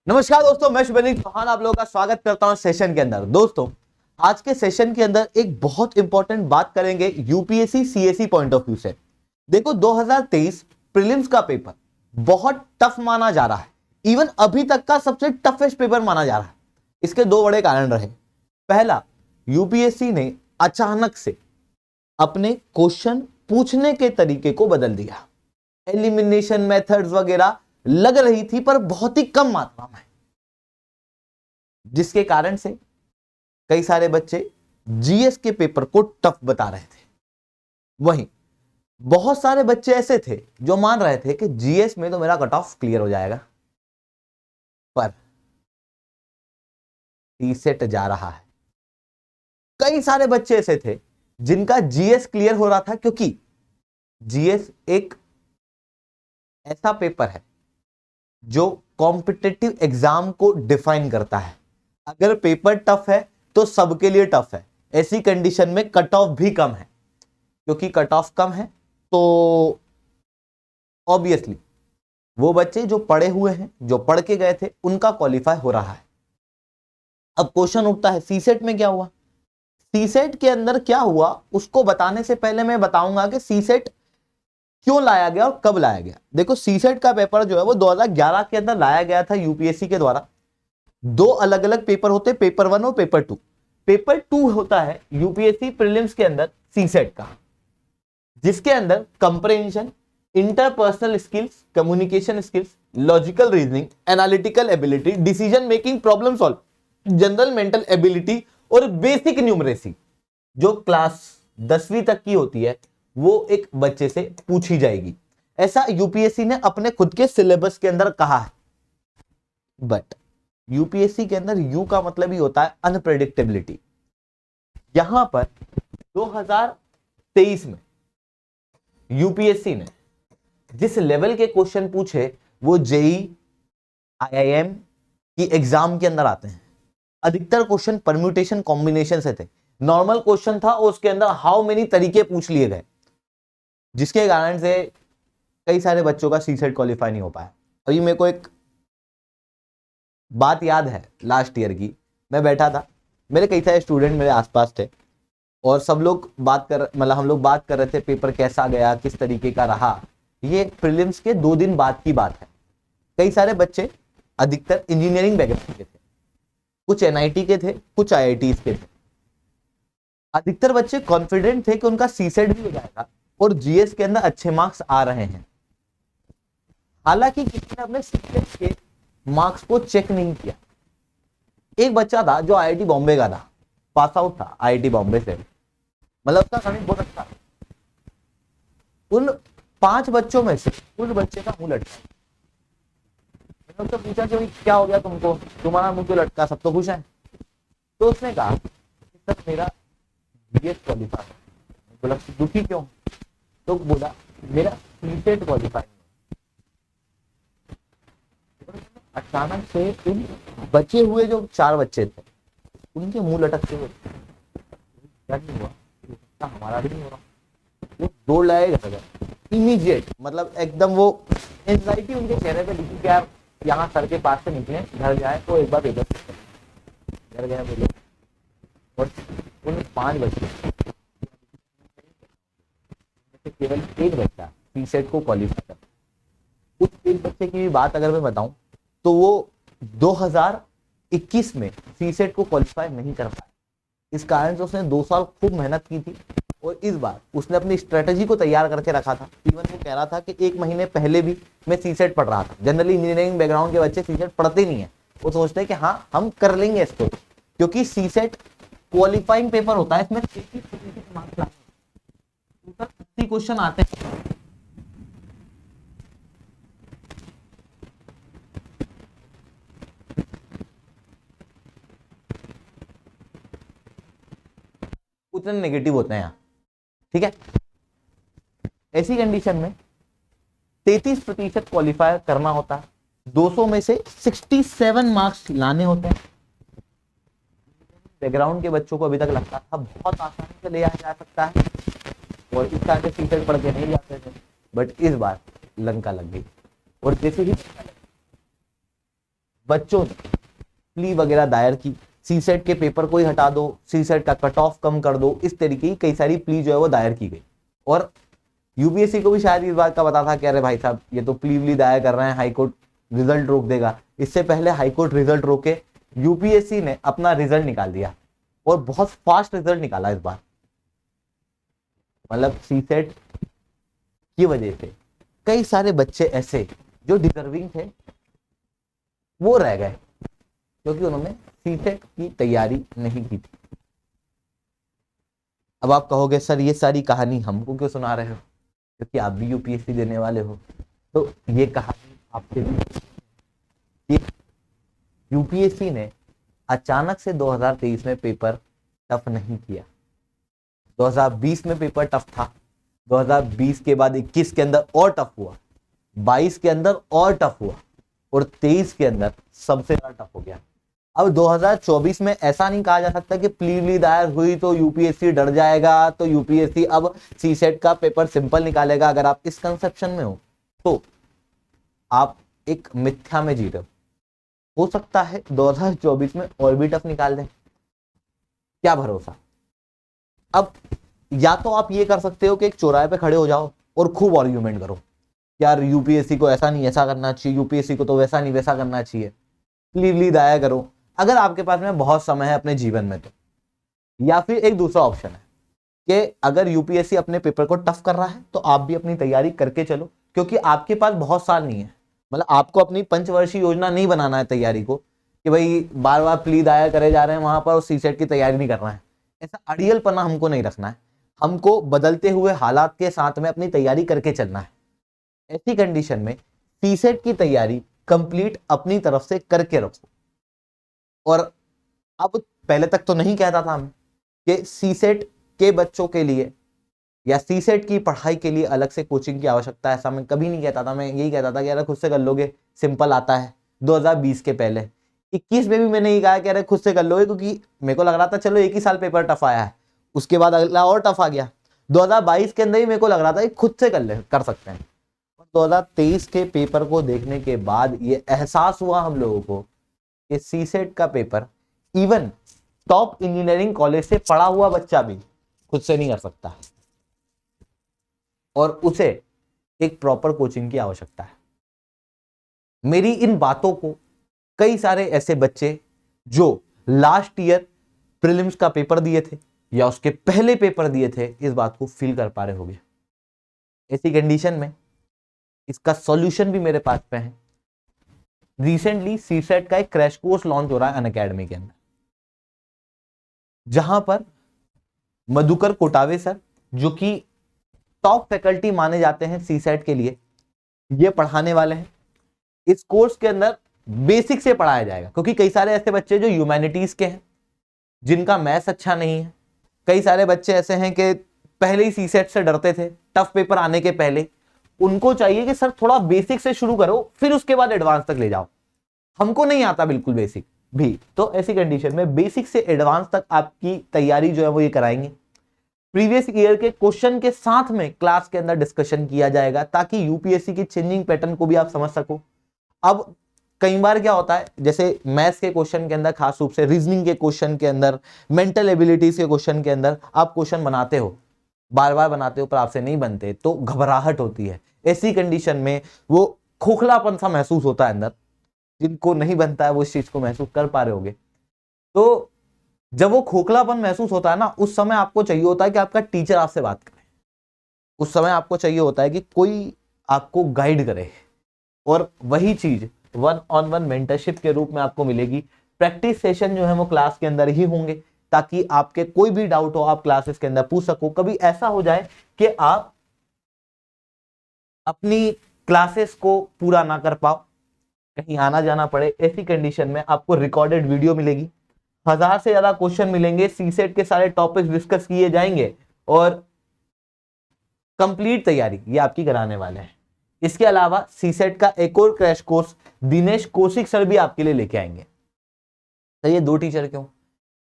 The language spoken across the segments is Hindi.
नमस्कार दोस्तों, मैं शुभेंद्र चौहान आप लोगों का स्वागत करता हूं सेशन के अंदर। दोस्तों, आज के सेशन के अंदर एक बहुत इंपॉर्टेंट बात करेंगे UPSC CSE point of view से। देखो, 2023 प्रीलिम्स का पेपर बहुत टफ माना जा रहा है, इवन अभी तक का सबसे टफेस्ट पेपर माना जा रहा है। इसके दो बड़े कारण रहे। पहला, यूपीएससी ने अचानक से अपने क्वेश्चन पूछने के तरीके को बदल दिया। एलिमिनेशन मेथड्स वगैरह लग रही थी पर बहुत ही कम मात्रा में, जिसके कारण से कई सारे बच्चे जीएस के पेपर को टफ बता रहे थे। वहीं बहुत सारे बच्चे ऐसे थे जो मान रहे थे कि जीएस में तो मेरा कट ऑफ क्लियर हो जाएगा, पर टीसेट जा रहा है। कई सारे बच्चे ऐसे थे जिनका जीएस क्लियर हो रहा था, क्योंकि जीएस एक ऐसा पेपर है जो कॉम्पिटिटिव एग्जाम को डिफाइन करता है। अगर पेपर टफ है तो सबके लिए टफ है। ऐसी कंडीशन में कट ऑफ भी कम है, क्योंकि कट ऑफ कम है तो ऑब्वियसली वो बच्चे जो पढ़े हुए हैं, जो पढ़ के गए थे, उनका क्वालिफाई हो रहा है। अब क्वेश्चन उठता है, सीसेट में क्या हुआ? सीसेट के अंदर क्या हुआ उसको बताने से पहले मैं बताऊंगा कि सीसेट क्यों लाया गया और कब लाया गया। देखो, सीसेट का पेपर जो है वो 2011 के अंदर लाया गया था यूपीएससी के द्वारा। दो अलग अलग पेपर होते, पेपर 1 और पेपर 2। पेपर 2 होता है यूपीएससी प्रीलिम्स के अंदर सीसेट का, जिसके अंदर comprehension, interpersonal skills, communication skills, logical reasoning, analytical ability, decision making, problem solve, general mental ability और बेसिक न्यूमरेसी, जो क्लास 10वीं तक की होती है, वो एक बच्चे से पूछी जाएगी। ऐसा यूपीएससी ने अपने खुद के सिलेबस के अंदर कहा है। बट यूपीएससी के अंदर यू का मतलब ही होता है अनप्रेडिक्टेबिलिटी। यहां पर 2023 में यूपीएससी ने जिस लेवल के क्वेश्चन पूछे वो जेई, आईआईएम की एग्जाम के अंदर आते हैं। अधिकतर क्वेश्चन परम्यूटेशन कॉम्बिनेशन से थे। नॉर्मल क्वेश्चन था और उसके अंदर हाउ मेनी तरीके पूछ लिए गए, जिसके कारण से कई सारे बच्चों का सीसेट क्वालिफाई नहीं हो पाया। अभी मेरे को एक बात याद है लास्ट ईयर की। मैं बैठा था, मेरे कई सारे स्टूडेंट मेरे आसपास थे और सब लोग हम लोग बात कर रहे थे पेपर कैसा गया, किस तरीके का रहा। ये प्रीलिम्स के 2 दिन बाद की बात है। कई सारे बच्चे अधिकतर इंजीनियरिंग बैकग्राउंड के थे, कुछ एनआईटी के थे, कुछ आईआईटीज के थे। अधिकतर बच्चे कॉन्फिडेंट थे कि उनका सीसेट भी हो जाएगा और जीएस के अंदर अच्छे मार्क्स आ रहे हैं। हालांकि किसी ने अपने सीसेट के मार्क्स को चेक नहीं किया। एक बच्चा था जो आईआईटी बॉम्बे का था, पास आउट था आईआईटी बॉम्बे से, मतलब उसका गणित बहुत अच्छा था। उन 5 बच्चों में से उस बच्चे का मुंह लटका। मैंने उससे पूछा कि भाई क्या हो गया तुमको, तुम्हारा मुंह क्यों लटका, सब तो खुश है? तो उसने कहा सर मेरा जीएस क्वालिफाई। बोला दुखी क्यों? तो बोला मेरा सीसेट क्वालिफाई। अचानक से उन बचे हुए जो 4 बच्चे थे उनके मुंह लटकते हुए, क्या नहीं हुआ, हमारा भी नहीं हो रहा। वो दौड़ लाए घर गए इमीडिएट, मतलब एकदम वो एंजाइटी उनके चेहरे पे दिखी कि यार यहाँ सर के पास से निकले, घर जाए तो एक बार पेपर घर गए बोले। और उन 5 बच्चे केवल एक बच्चा सीसेट को क्वालिफाई कर। उस एक बच्चे की भी बात अगर मैं बताऊं तो वो 2021 में सीसेट को क्वालिफाई नहीं कर पाया। इस कारण से उसने 2 साल खूब मेहनत की थी और इस बार उसने अपनी स्ट्रेटेजी को तैयार करके रखा था। इवन वो कह रहा था कि 1 महीने पहले भी मैं सीसेट पढ़ रहा था। जनरली इंजीनियरिंग बैकग्राउंड के बच्चे सीसेट पढ़ते नहीं है, वो सोचते हैं कि हाँ हम कर लेंगे इसको, क्योंकि सीसेट क्वालिफाइंग पेपर होता है। इसमें 80 क्वेश्चन आते हैं। उतने नेगेटिव होते हैं यहाँ, ठीक है। ऐसी कंडीशन में 33% क्वालिफाई करना होता है। 200 में से 67 मार्क्स लाने होते हैं। बैकग्राउंड के बच्चों को अभी तक लगता था बहुत आसानी से ले आया जा सकता है और इस तरह के सीसेट पढ़ के नहीं जाते थे, बट इस बार लंका लग गई। और जैसे ही बच्चों ने प्ली वगैरह दायर की, सीसेट के पेपर को ही हटा दो, सीसेट का कट ऑफ कम कर दो, इस तरीके की कई सारी प्ली जो है वो दायर की गई। और यूपीएससी को भी शायद इस बात का पता था कि अरे भाई साहब ये तो प्ली व्ली दायर कर रहे हैं, हाईकोर्ट रिजल्ट रोक देगा। इससे पहले हाईकोर्ट रिजल्ट रोके यूपीएससी ने अपना रिजल्ट निकाल दिया और बहुत फास्ट रिजल्ट निकाला इस बार। मतलब सीसेट की वजह से कई सारे बच्चे ऐसे जो डिजर्विंग थे वो रह गए क्योंकि उन्होंने सीसेट की तैयारी नहीं की थी। अब आप कहोगे सर ये सारी कहानी हमको क्यों सुना रहे हो, क्योंकि आप भी यूपीएससी देने वाले हो। तो ये कहानी आपसे भी, यूपीएससी ने अचानक से 2023 में पेपर टफ नहीं किया। 2020 में पेपर टफ था, 2020 के बाद 21 के अंदर और टफ हुआ, 22 के अंदर और टफ हुआ और 23 के अंदर सबसे ज्यादा टफ हो गया। अब 2024 में ऐसा नहीं कहा जा सकता कि प्ली दायर हुई तो यूपीएससी डर जाएगा, तो यूपीएससी अब सीसेट का पेपर सिंपल निकालेगा। अगर आप इस कंसेप्शन में हो तो आप एक मिथ्या में जी रहे हो सकता है 2024 में और भी टफ निकाल दें, क्या भरोसा। अब या तो आप ये कर सकते हो कि एक चौराहे पे खड़े हो जाओ और खूब आर्ग्यूमेंट करो, यार यूपीएससी को ऐसा नहीं ऐसा करना चाहिए, यूपीएससी को तो वैसा नहीं वैसा करना चाहिए, प्ली दायर करो अगर आपके पास में बहुत समय है अपने जीवन में तो। या फिर एक दूसरा ऑप्शन है कि अगर यूपीएससी अपने पेपर को टफ कर रहा है तो आप भी अपनी तैयारी करके चलो, क्योंकि आपके पास बहुत साल नहीं है। मतलब आपको अपनी पंचवर्षीय योजना नहीं बनाना है तैयारी को कि भाई बार बार प्ली दायर करे जा रहे हैं वहां पर और सीसेट की तैयारी नहीं करना है। ऐसा अड़ियलपना हमको नहीं रखना है, हमको बदलते हुए हालात के साथ में अपनी तैयारी करके चलना है। ऐसी कंडीशन में सीसेट की तैयारी कंप्लीट अपनी तरफ से करके रखो। और अब पहले तक तो नहीं कहता था मैं कि सीसेट के बच्चों के लिए या सीसेट की पढ़ाई के लिए अलग से कोचिंग की आवश्यकता है, ऐसा मैं कभी नहीं कहता था। मैं यही कहता था कि अरे खुद से कर लोगे, सिंपल आता है। 2020 के पहले 21 में भी मैंने यही कहा कि अरे खुद से कर लोगे, क्योंकि मेरे को लग रहा था चलो एक ही साल पेपर टफ आया है, उसके बाद अगला और टफ आ गया। 2022 के अंदर ही मेरे को लग रहा था कि खुद से कर सकते हैं। 2023 के पेपर को देखने के बाद ये एहसास हुआ हम लोगों को कि सीसेट का paper even top engineering college से पढ़ा हुआ बच्चा भी खुद से नहीं कर सकता और उसे एक प्रॉपर कोचिंग की आवश्यकता है। मेरी इन बातों को कई सारे ऐसे बच्चे जो लास्ट ईयर प्रीलिम्स का पेपर दिए थे या उसके पहले पेपर दिए थे इस बात को फील कर पा रहे होंगे। ऐसी कंडीशन में इसका सॉल्यूशन भी मेरे पास पे है। रिसेंटली सीसेट का एक क्रैश कोर्स लॉन्च हो रहा है अनअकैडमी के अंदर, जहां पर मधुकर कोटावे सर जो कि टॉप फैकल्टी माने जाते हैं सीसेट के लिए, ये पढ़ाने वाले हैं। इस कोर्स के अंदर बेसिक से पढ़ाया जाएगा, क्योंकि कई सारे ऐसे बच्चे जो ह्यूमैनिटीज के हैं जिनका मैथ्स अच्छा नहीं है, कई सारे बच्चे ऐसे हैं कि पहले ही सीसेट से डरते थे टफ पेपर आने के पहले, उनको चाहिए कि सर थोड़ा बेसिक से शुरू करो फिर उसके बाद एडवांस तक ले जाओ। हमको नहीं आता बिल्कुल बेसिक भी, तो ऐसी कंडीशन में बेसिक से एडवांस तक आपकी तैयारी जो है वो ये कराएंगे। प्रीवियस ईयर के क्वेश्चन के साथ में क्लास के अंदर डिस्कशन किया जाएगा ताकि यूपीएससी की चेंजिंग पैटर्न को भी आप समझ सको। अब कई बार क्या होता है, जैसे मैथ्स के क्वेश्चन के अंदर, खास रूप से रीजनिंग के क्वेश्चन के अंदर, मेंटल एबिलिटीज के क्वेश्चन के अंदर आप क्वेश्चन बनाते हो, बार बार बनाते हो पर आपसे नहीं बनते तो घबराहट होती है। ऐसी कंडीशन में वो खोखलापन सा महसूस होता है अंदर, जिनको नहीं बनता है वो इस चीज को महसूस कर पा रहे होंगे। तो जब वो खोखलापन महसूस होता है ना, उस समय आपको चाहिए होता है कि आपका टीचर आपसे बात करे, उस समय आपको चाहिए होता है कि कोई आपको गाइड करे, और वही चीज 1-on-1 मेंटरशिप के रूप में आपको मिलेगी। प्रैक्टिस सेशन जो है वो क्लास के अंदर ही होंगे ताकि आपके कोई भी डाउट हो आप क्लासेस के अंदर पूछ सको। कभी ऐसा हो जाए कि आप अपनी क्लासेस को पूरा ना कर पाओ, कहीं आना जाना पड़े, ऐसी कंडीशन में आपको रिकॉर्डेड वीडियो मिलेगी, 1000 से ज्यादा क्वेश्चन मिलेंगे, सीसेट के सारे टॉपिक्स डिस्कस किए जाएंगे और कंप्लीट तैयारी ये आपकी कराने वाले हैं। इसके अलावा सीसेट का एक और crash course Dinesh Kaushik sir भी आपके लिए लेके आएंगे। तो ये 2 टीचर क्यों?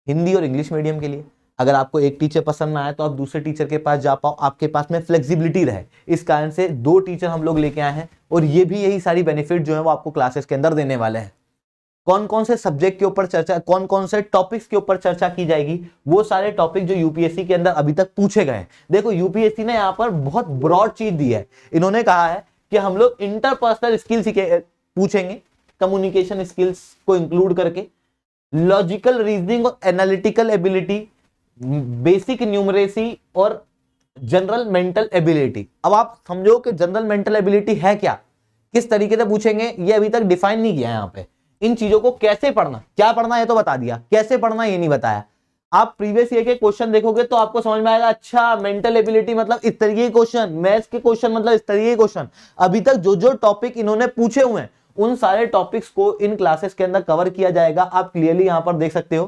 हिंदी और इंग्लिश मीडियम के लिए। अगर आपको एक टीचर पसंद ना आए तो आप दूसरे टीचर के पास जा पाओ, आपके पास में फ्लेक्सिबिलिटी रहे, इस कारण से 2 टीचर हम लोग लेके आए हैं और ये भी यही सारी बेनिफिट जो है वो आपको क्लासेस के अंदर देने वाले हैं। कौन कौन से सब्जेक्ट के ऊपर चर्चा, कौन कौन से टॉपिक्स के ऊपर चर्चा की जाएगी, वो सारे टॉपिक जो यूपीएससी के अंदर अभी तक पूछे गए हैं। देखो यूपीएससी ने यहाँ पर बहुत ब्रॉड चीज दी है। इन्होंने कहा है कि हम लोग इंटरपर्सनल स्किल्स पूछेंगे, कम्युनिकेशन स्किल्स को इंक्लूड करके, लॉजिकल रीजनिंग और एनालिटिकल एबिलिटी, बेसिक न्यूमरेसी और जनरल मेंटल एबिलिटी। अब आप समझो कि जनरल मेंटल एबिलिटी है क्या, किस तरीके से पूछेंगे, ये अभी तक डिफाइन नहीं किया है यहाँ पे। इन चीजों को कैसे पढ़ना, क्या पढ़ना है तो बता दिया, कैसे पढ़ना ये नहीं बताया। आप प्रीवियस ईयर के क्वेश्चन देखोगे तो आपको समझ में आएगा, अच्छा मेंटल एबिलिटी मतलब इस तरीके के क्वेश्चन, मैथ्स के क्वेश्चन मतलब इस तरीके के क्वेश्चन। अभी तक जो जो टॉपिक इन्होंने पूछे हुए हैं उन सारे टॉपिक्स को इन क्लासेस के अंदर कवर किया जाएगा। आप क्लियरली यहां पर देख सकते हो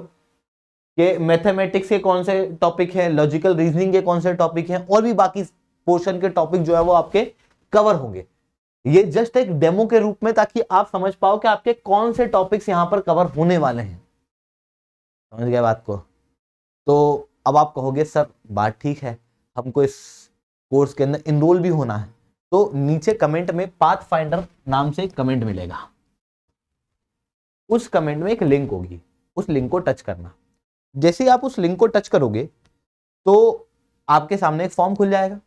कि मैथमेटिक्स के कौन से टॉपिक है, लॉजिकल रीजनिंग के कौन से टॉपिक हैं, और भी बाकी पोर्शन के टॉपिक जो है वो आपके कवर होंगे। ये जस्ट एक डेमो के रूप में, ताकि आप समझ पाओ कि आपके कौन से टॉपिक्स यहां पर कवर होने वाले हैं। समझ गए बात को? तो अब आप कहोगे सर बात ठीक है, हमको इस कोर्स के अंदर इनरोल भी होना है, तो नीचे कमेंट में पाथ फाइंडर नाम से कमेंट मिलेगा। उस कमेंट में एक लिंक होगी, उस लिंक को टच करना। जैसे ही आप उस लिंक को टच करोगे तो आपके सामने एक फॉर्म खुल जाएगा।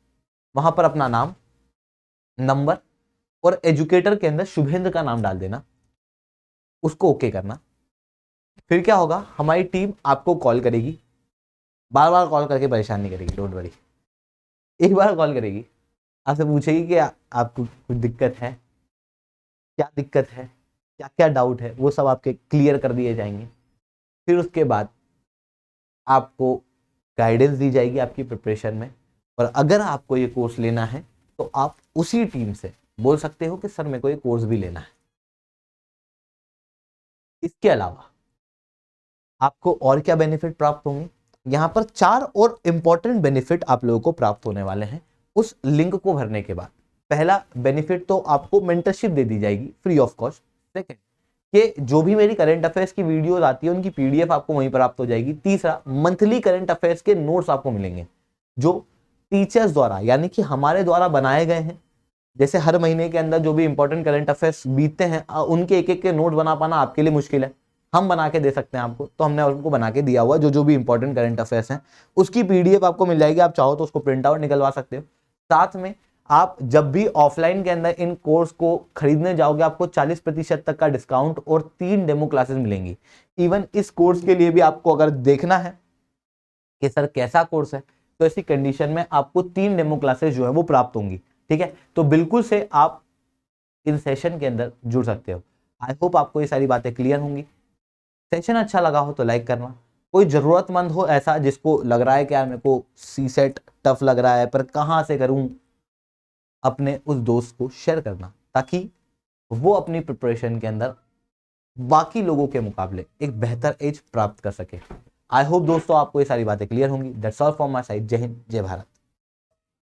वहां पर अपना नाम, नंबर और एजुकेटर के अंदर शुभेंद्र का नाम डाल देना, उसको ओके करना। फिर क्या होगा, हमारी टीम आपको कॉल करेगी, बार बार कॉल करके परेशान नहीं करेगी, डोंट वरी। एक बार कॉल करेगी, आपसे पूछेगी कि आपको कुछ दिक्कत है, क्या दिक्कत है, क्या क्या डाउट है, वो सब आपके क्लियर कर दिए जाएंगे। फिर उसके बाद आपको गाइडेंस दी जाएगी आपकी प्रिपरेशन में। और अगर आपको ये कोर्स लेना है तो आप उसी टीम से बोल सकते हो कि सर मेरे को ये कोर्स भी लेना है। इसके अलावा आपको और क्या बेनिफिट प्राप्त होंगे, यहां पर 4 और इंपॉर्टेंट बेनिफिट आप लोगों को प्राप्त होने वाले हैं उस लिंक को भरने के बाद। पहला बेनिफिट तो आपको मेंटरशिप दे दी जाएगी फ्री ऑफ कॉस्ट। सेकंड, कि जो भी मेरी करंट अफेयर्स की वीडियोस आती है उनकी पीडीएफ आपको वहीं प्राप्त हो जाएगी। तीसरा, मंथली करंट अफेयर्स के नोट्स आपको मिलेंगे जो टीचर्स द्वारा, यानी कि हमारे द्वारा बनाए गए हैं। जैसे हर महीने के अंदर जो भी इंपॉर्टेंट करंट अफेयर्स बीतते हैं उनके एक एक के नोट बना पाना आपके लिए मुश्किल है, हम बना के दे सकते हैं आपको, तो हमने उनको बना के दिया हुआ। जो भी इंपॉर्टेंट करंट अफेयर्स हैं उसकी पीडीएफ आपको मिल जाएगी, आप चाहो तो उसको प्रिंट आउट निकलवा सकते हो। साथ में आप जब भी ऑफलाइन के अंदर इन कोर्स को खरीदने जाओगे आपको 40% तक का डिस्काउंट और 3 डेमो क्लासेस मिलेंगी। इवन इस कोर्स के लिए भी आपको अगर देखना है कि सर कैसा कोर्स है, तो ऐसी कंडीशन में आपको 3 डेमो क्लासेस जो है वो प्राप्त होंगी। ठीक है, तो बिल्कुल से आप इन सेशन के अंदर जुड़ सकते हो। आई होप आपको ये सारी बातें क्लियर होंगी। सेशन अच्छा लगा हो तो लाइक करना। कोई जरूरतमंद हो ऐसा जिसको लग रहा है कि यार मेरे को सी सेट टफ लग रहा है पर कहाँ से करूं, अपने उस दोस्त को शेयर करना, ताकि वो अपनी प्रिपरेशन के अंदर बाकी लोगों के मुकाबले एक बेहतर एज प्राप्त कर सके। आई होप दोस्तों आपको ये सारी बातें क्लियर होंगी। That's all from my side. जय हिंद, जय भारत।